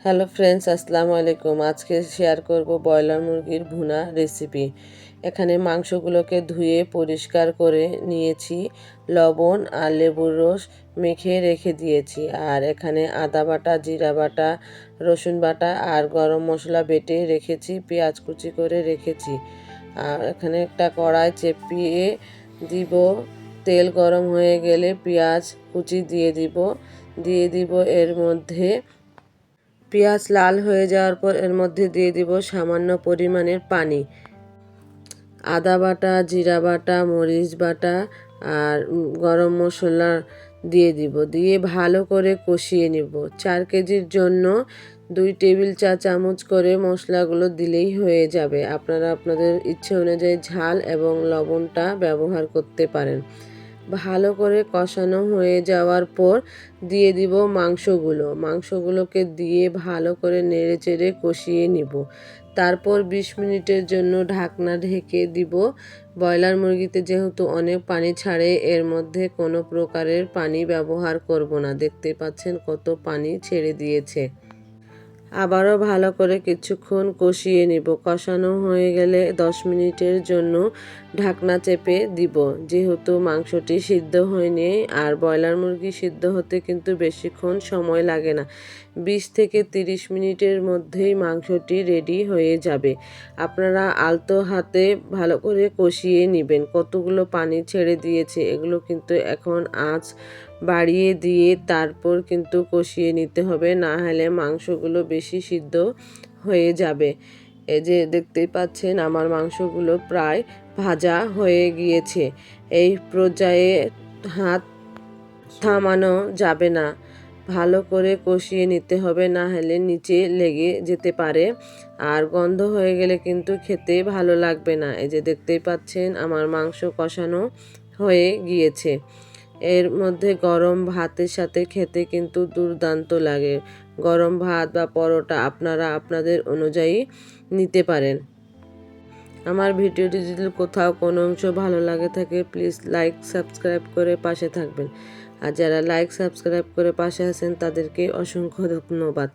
Hello friends, আসসালামু আলাইকুম। আজকে শেয়ার করব ব্রয়লার মুরগির ভুনা রেসিপি। এখানে মাংসগুলোকে ধুয়ে পরিষ্কার করে নিয়েছি, লবণ আর লেবুর রস মেখে রেখে দিয়েছি। আর এখানে আদা বাটা, জিরা বাটা, রসুন বাটা আর গরম মশলা বেটে রেখেছি, পেঁয়াজ কুচি করে রেখেছি। আর এখানে একটা কড়াই চেপিয়ে দিব, তেল গরম হয়ে গেলে পেঁয়াজ কুচি দিয়ে দিব এর মধ্যে। পেঁয়াজ লাল হয়ে যাওয়ার পর এর মধ্যে দিয়ে দিব সামান্য পরিমাণের পানি। আদা বাটা, জিরা বাটা, মরিচ বাটা আর গরম মশলা দিয়ে দিয়ে ভালো করে কষিয়ে নিব। 4 কেজির জন্য 2 টেবিল চা চামচ করে মশলাগুলো দিলেই হয়ে যাবে। আপনারা আপনাদের ইচ্ছে অনুযায়ী ঝাল এবং লবণটা ব্যবহার করতে পারেন। ভালো করে কষানো হয়ে যাওয়ার পর দিয়ে দিব মাংসগুলোকে দিয়ে ভালো করে নেড়েচেড়ে কষিয়ে নিব। তারপর 20 মিনিটের জন্য ঢাকনা ঢেকে দিব। ব্রয়লার মুরগিতে যেহেতু অনেক পানি ছাড়ে, এর মধ্যে কোনো প্রকারের পানি ব্যবহার করব না। দেখতে পাচ্ছেন কত পানি ছেড়ে দিয়েছে। আবারও ভালো করে কিছুক্ষণ কষিয়ে নিব। কষানো হয়ে গেলে 10 মিনিটের জন্য ঢাকনা চেপে দিব, যেহেতু মাংসটি সিদ্ধ হয়নি। আর ব্রয়লার মুরগি সিদ্ধ হতে কিন্তু বেশিক্ষণ সময় লাগে না, 20 থেকে 30 মিনিটের মধ্যেই মাংসটি রেডি হয়ে যাবে। আপনারা আলতো হাতে ভালো করে কষিয়ে নেবেন। কতগুলো পানি ছেড়ে দিয়েছে, এগুলো কিন্তু এখন আঁচ বাড়িয়ে দিয়ে তারপর কিন্তু কষিয়ে নিতে হবে, না হলে মাংসগুলো বেশি সিদ্ধ হয়ে যাবে। এই যে দেখতেই পাচ্ছেন আমার মাংসগুলো প্রায় ভাজা হয়ে গিয়েছে। এই পর্যায়ে হাত থামানো যাবে না, ভালো করে কষিয়ে নিতে হবে, না হলে নিচে লেগে যেতে পারে। আর গন্ধ হয়ে গেলে কিন্তু খেতে ভালো লাগবে না। এই যে দেখতেই পাচ্ছেন আমার মাংস কষানো হয়ে গিয়েছে। এর মধ্যে গরম ভাতের সাথে খেতে কিন্তু দুর্দান্ত লাগে। গরম ভাত বা পরোটা আপনারা আপনাদের অনুযায়ী নিতে পারেন। আমার ভিডিওটি যদি কোথাও কোনো অংশ ভালো লাগে থাকে, প্লিজ লাইক সাবস্ক্রাইব করে পাশে থাকবেন। আর যারা লাইক সাবস্ক্রাইব করে পাশে আছেন তাদেরকে অসংখ্য ধন্যবাদ।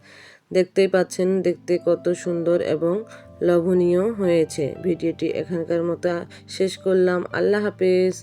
দেখতেই পাচ্ছেন দেখতে কত সুন্দর এবং লোভনীয় হয়েছে। ভিডিওটি এখানকার মতো শেষ করলাম। আল্লাহ হাফেজ।